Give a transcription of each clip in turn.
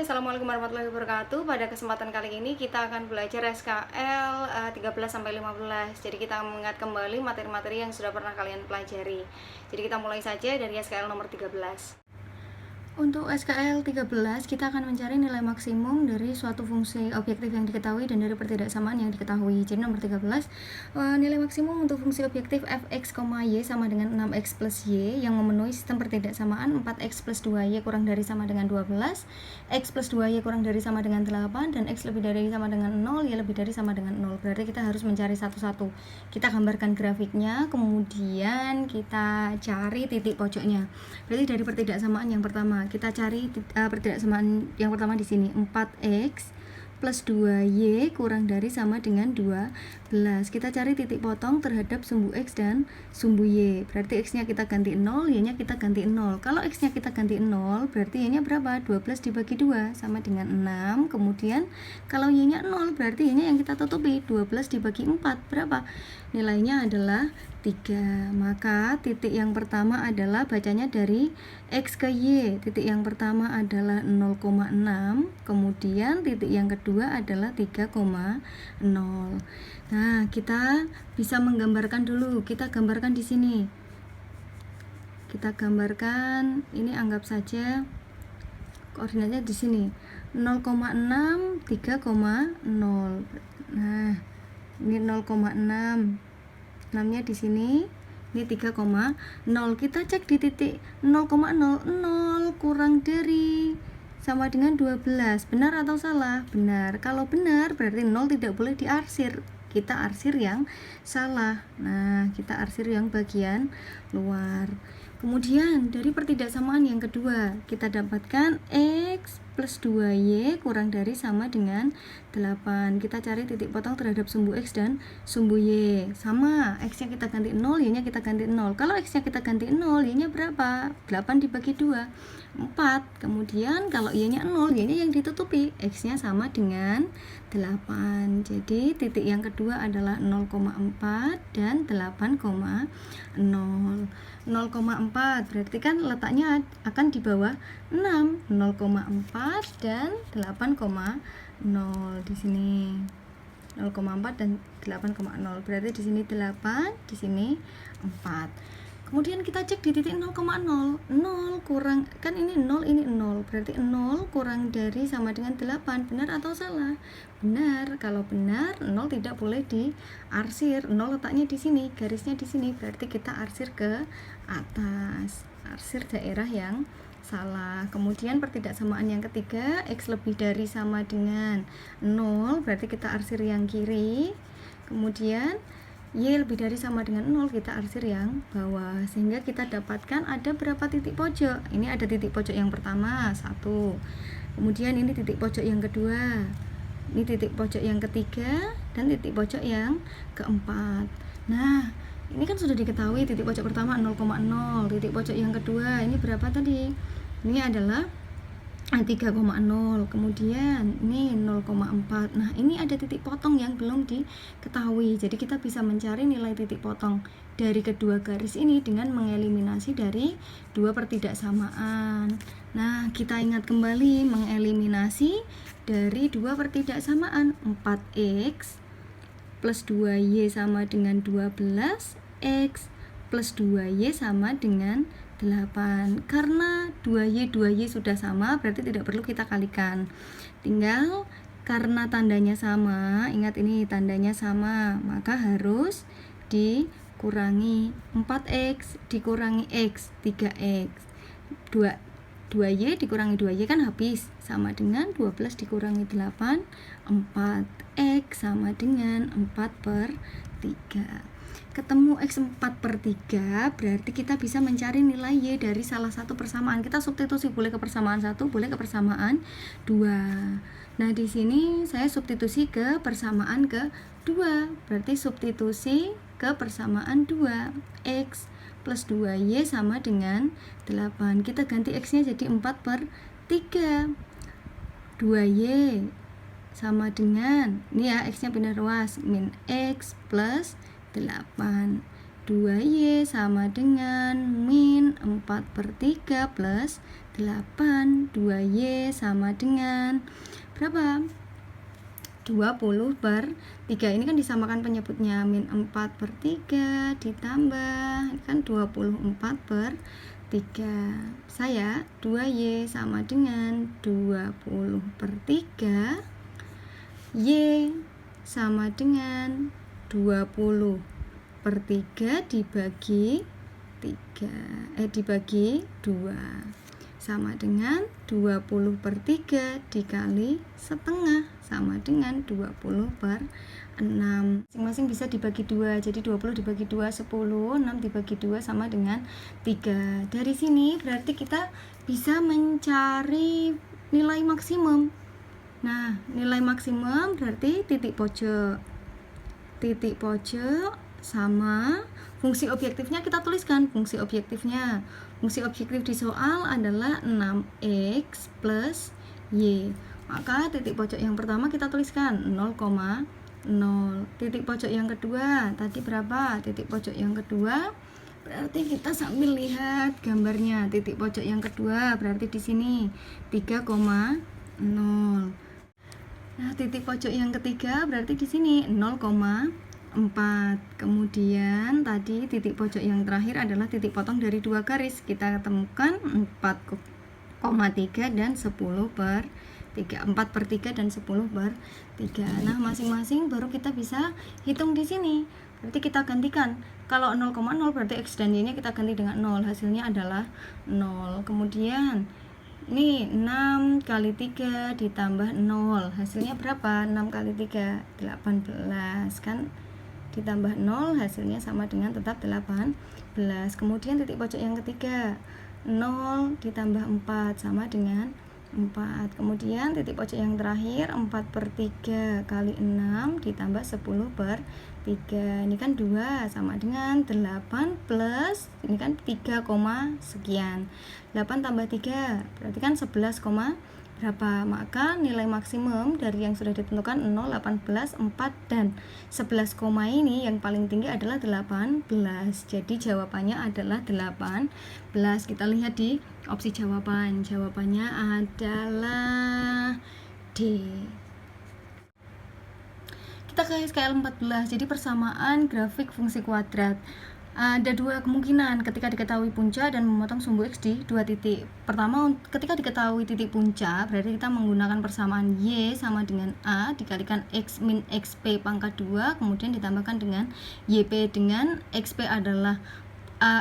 Assalamualaikum warahmatullahi wabarakatuh. Pada kesempatan kali ini kita akan belajar SKL 13-15. Jadi kita mengingat kembali materi-materi yang sudah pernah kalian pelajari. Jadi kita mulai saja dari SKL nomor 13. Untuk SKL 13, kita akan mencari nilai maksimum dari suatu fungsi objektif yang diketahui dan dari pertidaksamaan yang diketahui. Jadi nomor 13, nilai maksimum untuk fungsi objektif fx, y sama dengan 6x plus y yang memenuhi sistem pertidaksamaan 4x plus 2y kurang dari sama dengan 12, x plus 2y kurang dari sama dengan 8, dan x lebih dari sama dengan 0, y lebih dari sama dengan 0. Berarti kita harus mencari satu-satu. Kita gambarkan grafiknya, kemudian kita cari titik pojoknya. Berarti dari pertidaksamaan yang pertama, kita cari pertidaksamaan yang pertama di sini 4x plus 2y kurang dari sama dengan 12. Kita cari titik potong terhadap sumbu x dan sumbu y. Berarti x-nya kita ganti 0, y-nya kita ganti 0. Kalau x-nya kita ganti 0, berarti y-nya berapa? 12 dibagi 2 sama dengan 6. Kemudian kalau y-nya 0, berarti y-nya yang kita tutupi 12 dibagi 4 berapa? Nilainya adalah 3. Maka titik yang pertama adalah bacanya dari x ke y. Titik yang pertama adalah 0,6. Kemudian titik yang kedua adalah 3,0. Nah, kita bisa menggambarkan dulu. Kita gambarkan di sini. Kita gambarkan, ini anggap saja koordinatnya di sini. 0,6, 3,0. Nah, ini 0,6. 6-nya di sini. Ini 3,0. Kita cek di titik 0,0. 0 kurang dari sama dengan 12. Benar atau salah? Benar. Kalau benar, berarti 0 tidak boleh diarsir. Kita arsir yang salah. Nah, kita arsir yang bagian luar. Kemudian dari pertidaksamaan yang kedua, kita dapatkan x plus 2y kurang dari sama dengan 8. Kita cari titik potong terhadap sumbu x dan sumbu y. Sama, x-nya kita ganti 0, y-nya kita ganti 0. Kalau x-nya kita ganti 0, y-nya berapa? 8 dibagi 2, 4. Kemudian kalau y-nya 0, y-nya yang ditutupi. X-nya sama dengan 8. Jadi titik yang kedua adalah 0,4 dan 8,0. 0,4 berarti kan letaknya akan di bawah 6. 0,4 dan 8,0 di sini. 0,4 dan 8,0. Berarti di sini 8, di sini 4. Kemudian kita cek di titik 0,0. 0 kurang, kan ini 0, ini 0. Berarti 0 kurang dari sama dengan 8. Benar atau salah? Benar. Kalau benar, 0 tidak boleh diarsir. 0 letaknya di sini, garisnya di sini. Berarti kita arsir ke atas. Arsir daerah yang salah. Kemudian pertidaksamaan yang ketiga, x lebih dari sama dengan 0. Berarti kita arsir yang kiri. Kemudian y lebih dari sama dengan 0, kita arsir yang bawah, sehingga kita dapatkan ada berapa titik pojok. Ini ada titik pojok yang pertama, 1. Kemudian ini titik pojok yang kedua, ini titik pojok yang ketiga, dan titik pojok yang keempat. Nah, ini kan sudah diketahui titik pojok pertama 0,0, titik pojok yang kedua ini berapa tadi? Ini adalah 3,0. Kemudian ini 0,4. Nah, ini ada titik potong yang belum diketahui. Jadi kita bisa mencari nilai titik potong dari kedua garis ini dengan mengeliminasi dari dua pertidaksamaan. Nah, kita ingat kembali mengeliminasi dari dua pertidaksamaan. 4x plus 2y sama dengan 12, x plus 2y sama dengan 8. Karena 2y sudah sama, berarti tidak perlu kita kalikan. Tinggal karena tandanya sama, ingat ini tandanya sama, maka harus dikurangi. 4x dikurangi x, 3x. 2y dikurangi 2y kan habis, sama dengan 12 dikurangi 8, 4x sama dengan 4/3. Ketemu x 4/3, berarti kita bisa mencari nilai y dari salah satu persamaan. Kita substitusi, boleh ke persamaan 1, boleh ke persamaan 2. Nah, di sini saya substitusi ke persamaan ke-2. Berarti substitusi ke persamaan 2. X plus 2y sama dengan 8. Kita ganti x-nya jadi 4/3. 2y sama dengan, ini ya, x-nya pindah ruas, min x plus 8. 2y sama dengan min 4/3 plus 8. 2Y sama dengan berapa? 20/3. Ini kan disamakan penyebutnya, min 4/3 ditambah kan 24/3. Saya 2Y sama dengan 20/3. Y sama dengan 20/3 dibagi 2 sama dengan 20/3 dikali setengah sama dengan 20/6. Masing-masing bisa dibagi 2, jadi 20 dibagi 2 10, 6 dibagi 2 sama dengan 3. Dari sini berarti kita bisa mencari nilai maksimum. Nah, nilai maksimum berarti titik pojok sama fungsi objektifnya kita tuliskan. Fungsi objektif di soal adalah 6x plus y. Maka titik pojok yang pertama kita tuliskan 0,0. Titik pojok yang kedua tadi berapa? Titik pojok yang kedua berarti kita sambil lihat gambarnya. Titik pojok yang kedua berarti di sini 3,0. Nah, titik pojok yang ketiga berarti di sini 0,4. Kemudian tadi titik pojok yang terakhir adalah titik potong dari 2 garis. Kita temukan 4,3 dan 10/3. 4/3 dan 10/3. Nah, masing-masing baru kita bisa hitung di sini. Berarti kita gantikan. Kalau 0,0 berarti x dan y-nya kita ganti dengan 0. Hasilnya adalah 0. Kemudian ini 6 kali 3 ditambah 0. Hasilnya berapa? 6 kali 3 18 kan? Ditambah 0 hasilnya sama dengan tetap 18. Kemudian titik pojok yang ketiga 0 ditambah 4 sama dengan 4. Kemudian titik pojok yang terakhir 4/3 kali 6 ditambah 10/3. Ini kan 2 sama dengan 8 plus ini kan 3, sekian. 8 tambah 3 berarti kan 11, berapa? Maka nilai maksimum dari yang sudah ditentukan 0, 18, 4 dan 11, ini yang paling tinggi adalah 18. Jadi jawabannya adalah 18. Kita lihat di opsi jawaban. Jawabannya adalah D. Kita ke SKL 14. Jadi persamaan grafik fungsi kuadrat. Ada 2 kemungkinan ketika diketahui puncak dan memotong sumbu x di 2 titik. Pertama, ketika diketahui titik puncak berarti kita menggunakan persamaan y sama dengan a dikalikan x min xp pangkat 2 kemudian ditambahkan dengan yp, dengan xp adalah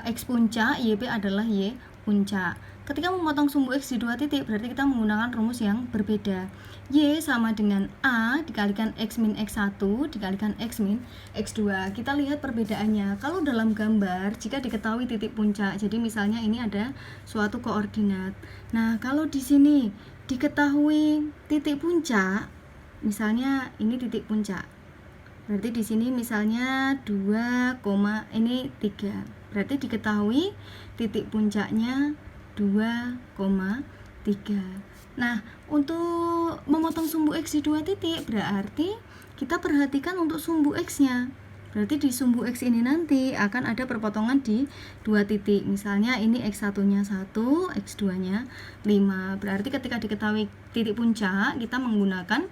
x puncak, yp adalah y puncak. Ketika memotong sumbu x di 2 titik berarti kita menggunakan rumus yang berbeda. Y sama dengan A dikalikan X min X1 dikalikan X min X2. Kita lihat perbedaannya. Kalau dalam gambar jika diketahui titik puncak, jadi misalnya ini ada suatu koordinat. Nah, kalau di sini diketahui titik puncak, misalnya ini titik puncak. Berarti di sini misalnya 2, ini 3. Berarti diketahui titik puncaknya 2,3. Nah, untuk memotong sumbu x di 2 titik berarti kita perhatikan untuk sumbu x-nya. Berarti di sumbu x ini nanti akan ada perpotongan di 2 titik. Misalnya ini x1-nya 1, x2-nya 5. Berarti ketika diketahui titik puncak, kita menggunakan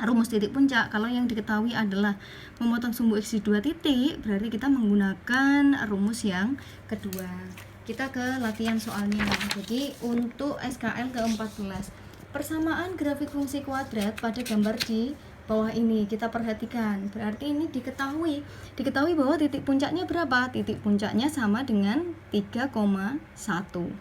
rumus titik puncak. Kalau yang diketahui adalah memotong sumbu x di 2 titik, berarti kita menggunakan rumus yang kedua. Kita ke latihan soalnya. Jadi untuk SKL ke-14, persamaan grafik fungsi kuadrat pada gambar di bawah ini kita perhatikan. Berarti ini diketahui bahwa titik puncaknya berapa? Titik puncaknya sama dengan 3,1.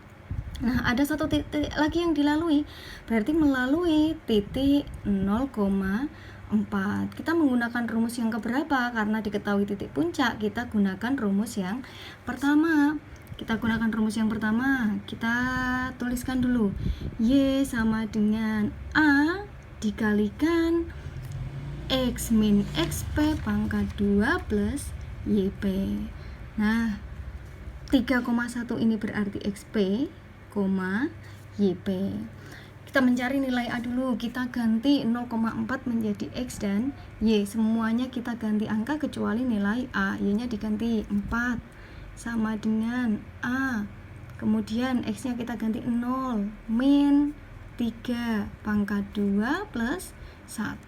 Nah, ada satu titik lagi yang dilalui. Berarti melalui titik 0,4. Kita menggunakan rumus yang keberapa? Karena diketahui titik puncak, kita gunakan rumus yang pertama. Kita tuliskan dulu. Y sama dengan A dikalikan X min XP pangkat 2 plus YP. Nah, 3,1 ini berarti XP, YP. Kita mencari nilai A dulu. Kita ganti 0,4 menjadi X dan Y. Semuanya kita ganti angka kecuali nilai A. Y-nya diganti 4 sama dengan A Kemudian X nya kita ganti 0, min 3 pangkat 2 plus 1.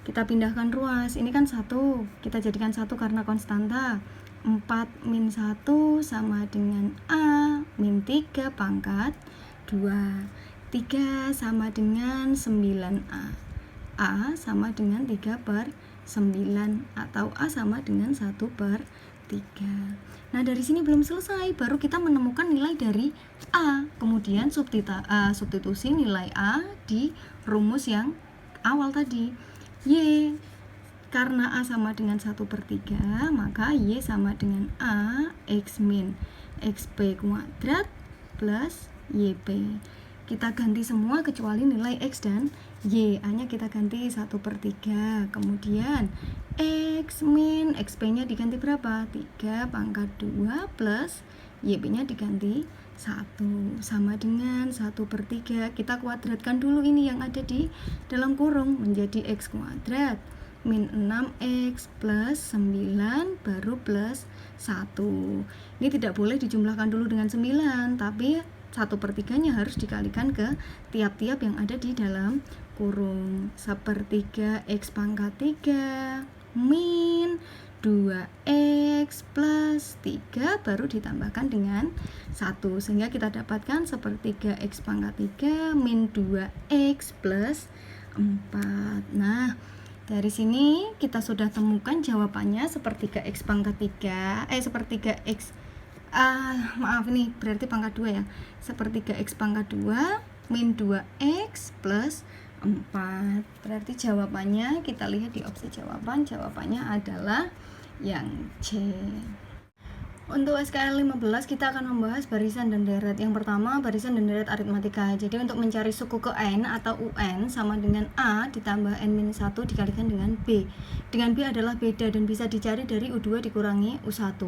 Kita pindahkan ruas, ini kan 1, kita jadikan 1 karena konstanta. 4 min 1 sama dengan A min 3 pangkat 2. 3 sama dengan 9A. A sama dengan 3 per 9 atau A sama dengan 1 per 3. Nah, dari sini belum selesai, baru kita menemukan nilai dari A. Kemudian substitusi nilai A di rumus yang awal tadi. Y, karena A sama dengan 1 per 3, maka Y sama dengan A X min XP kuadrat plus YP. Kita ganti semua kecuali nilai X dan Y. A nya kita ganti 1 per 3. Kemudian X min XP nya diganti berapa? 3 pangkat 2 plus YP nya diganti 1 sama dengan 1 per 3. Kita kuadratkan dulu ini yang ada di dalam kurung menjadi X kuadrat min 6X plus 9 baru plus 1. Ini tidak boleh dijumlahkan dulu dengan 9, tapi 1 per 3 nya harus dikalikan ke tiap-tiap yang ada di dalam kurung. 1/3 X pangkat 3 min 2X plus 3 baru ditambahkan dengan 1, sehingga kita dapatkan 1/3 X pangkat 3 min 2X plus 4. Nah, dari sini kita sudah temukan jawabannya 1/3 X pangkat 3, 1/3 X maaf ini berarti pangkat 2 ya. 1/3 X pangkat 2 min 2X plus 4. Berarti jawabannya kita lihat di opsi jawaban, jawabannya adalah yang C. Untuk SKL 15 kita akan membahas barisan dan deret. Yang pertama, barisan dan deret aritmatika. Jadi untuk mencari suku ke N atau UN sama dengan A ditambah N-1 dikalikan dengan B. Dengan B adalah beda dan bisa dicari dari U2 dikurangi U1.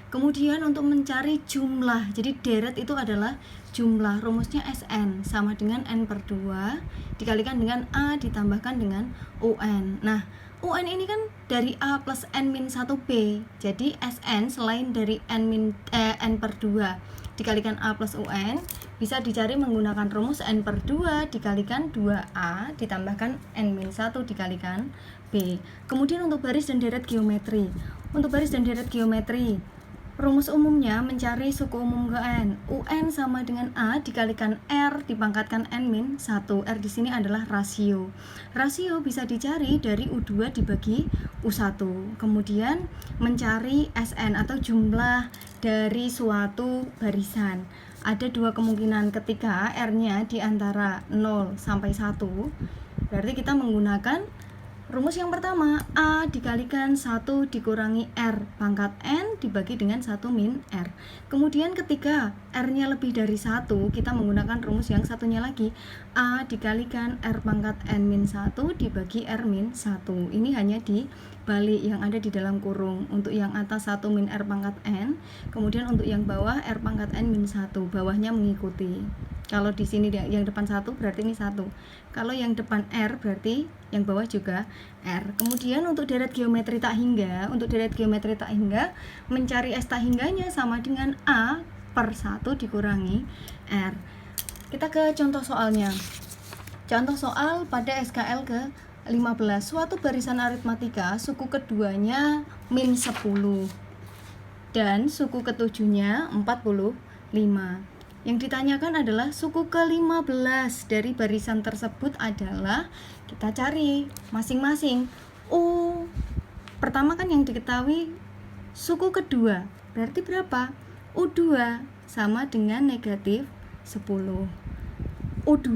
Kemudian untuk mencari jumlah, jadi deret itu adalah jumlah, rumusnya SN sama dengan N per 2 dikalikan dengan A ditambahkan dengan UN. Nah, UN ini kan dari A plus N-1B, jadi SN selain dari N per 2 dikalikan A plus UN bisa dicari menggunakan rumus N per 2 dikalikan 2A ditambahkan N-1 dikalikan B. Kemudian untuk baris dan deret geometri, untuk baris dan deret geometri rumus umumnya mencari suku umum ke N. UN sama dengan A dikalikan R dipangkatkan N-1. R di sini adalah rasio. Rasio bisa dicari dari U2 dibagi U1. Kemudian mencari SN atau jumlah dari suatu barisan. Ada dua kemungkinan, ketika R-nya di antara 0 sampai 1. Berarti kita menggunakan rumus yang pertama, A dikalikan 1 dikurangi R pangkat N dibagi dengan 1 min R. Kemudian ketika R-nya lebih dari 1, kita menggunakan rumus yang satunya lagi, A dikalikan R pangkat N-1 dibagi R min 1. Ini hanya dibalik yang ada di dalam kurung. Untuk yang atas 1 min R pangkat N, kemudian untuk yang bawah R pangkat N min 1, bawahnya mengikuti. Kalau di sini yang depan 1 berarti ini 1. Kalau yang depan R berarti yang bawah juga R. Kemudian untuk deret geometri tak hingga, mencari S tak hingganya sama dengan A per 1 dikurangi R. Kita ke contoh soalnya. Contoh soal pada SKL ke 15. Suatu barisan aritmatika suku keduanya min 10 dan suku ketujuhnya 45. Yang ditanyakan adalah suku ke-15 dari barisan tersebut adalah, kita cari masing-masing. Pertama kan yang diketahui suku kedua, berarti berapa? U2 sama dengan negatif 10. U2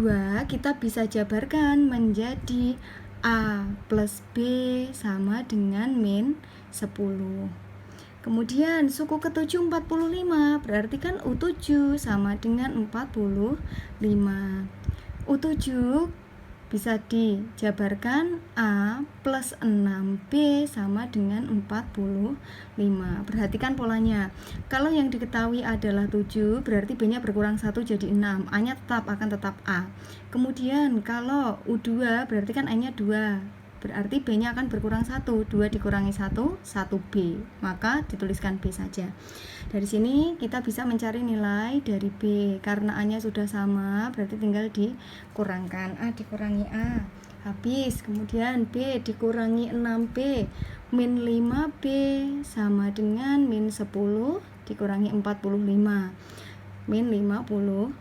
kita bisa jabarkan menjadi A plus B sama dengan min 10. Kemudian suku ke-7 45, berarti kan U7 sama dengan 45. U7 bisa dijabarkan A plus 6B sama dengan 45. Perhatikan polanya. Kalau yang diketahui adalah 7, berarti B-nya berkurang 1 jadi 6. A-nya akan tetap A. Kemudian kalau U2 berarti kan A-nya 2. berarti B-nya akan berkurang 1. 2 dikurangi 1, 1B. Maka dituliskan B saja. Dari sini kita bisa mencari nilai dari B. Karena A-nya sudah sama, berarti tinggal dikurangkan. A dikurangi A, habis. Kemudian B dikurangi 6B, min 5B sama dengan min 10 dikurangi 45, min 55.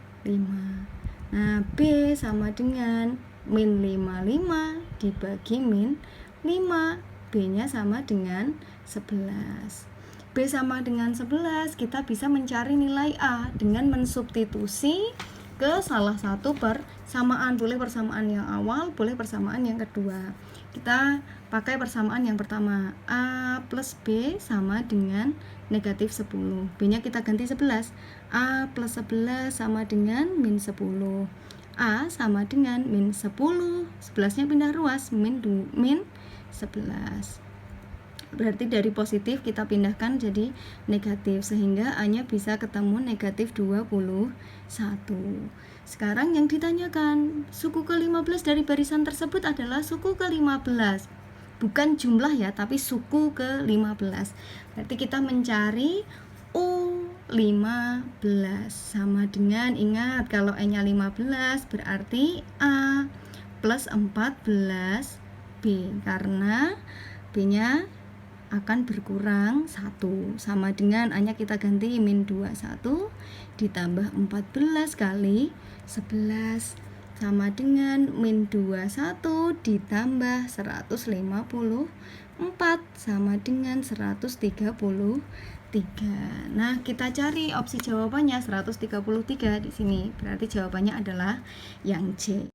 Nah, B sama dengan min 55 dibagi min 5. B-nya sama dengan 11. B sama dengan 11, kita bisa mencari nilai A dengan mensubstitusi ke salah satu persamaan. Boleh persamaan yang awal, boleh persamaan yang kedua. Kita pakai persamaan yang pertama. A plus B sama dengan negatif 10. B-nya kita ganti 11. A plus 11 sama dengan min 10. A sama dengan min 10. 11-nya pindah ruas, min 11. Berarti dari positif kita pindahkan jadi negatif, sehingga A-nya bisa ketemu negatif 21. Sekarang yang ditanyakan, suku ke-15 dari barisan tersebut adalah suku ke-15. Bukan jumlah ya, tapi suku ke-15. Berarti kita mencari U15 sama dengan, ingat kalau E-nya 15 berarti A plus 14B, karena B-nya akan berkurang 1 sama dengan A-nya kita ganti min 21 ditambah 14 kali 11 sama dengan min 21 ditambah 154 sama dengan 133. Nah, kita cari opsi jawabannya 133 di sini. Berarti jawabannya adalah yang C.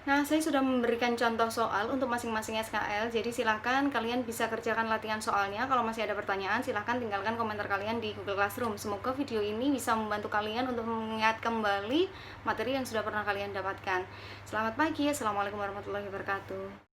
Nah, saya sudah memberikan contoh soal untuk masing-masing SKL, jadi silahkan kalian bisa kerjakan latihan soalnya. Kalau masih ada pertanyaan, silahkan tinggalkan komentar kalian di Google Classroom. Semoga video ini bisa membantu kalian untuk mengingat kembali materi yang sudah pernah kalian dapatkan. Selamat pagi, Assalamualaikum warahmatullahi wabarakatuh.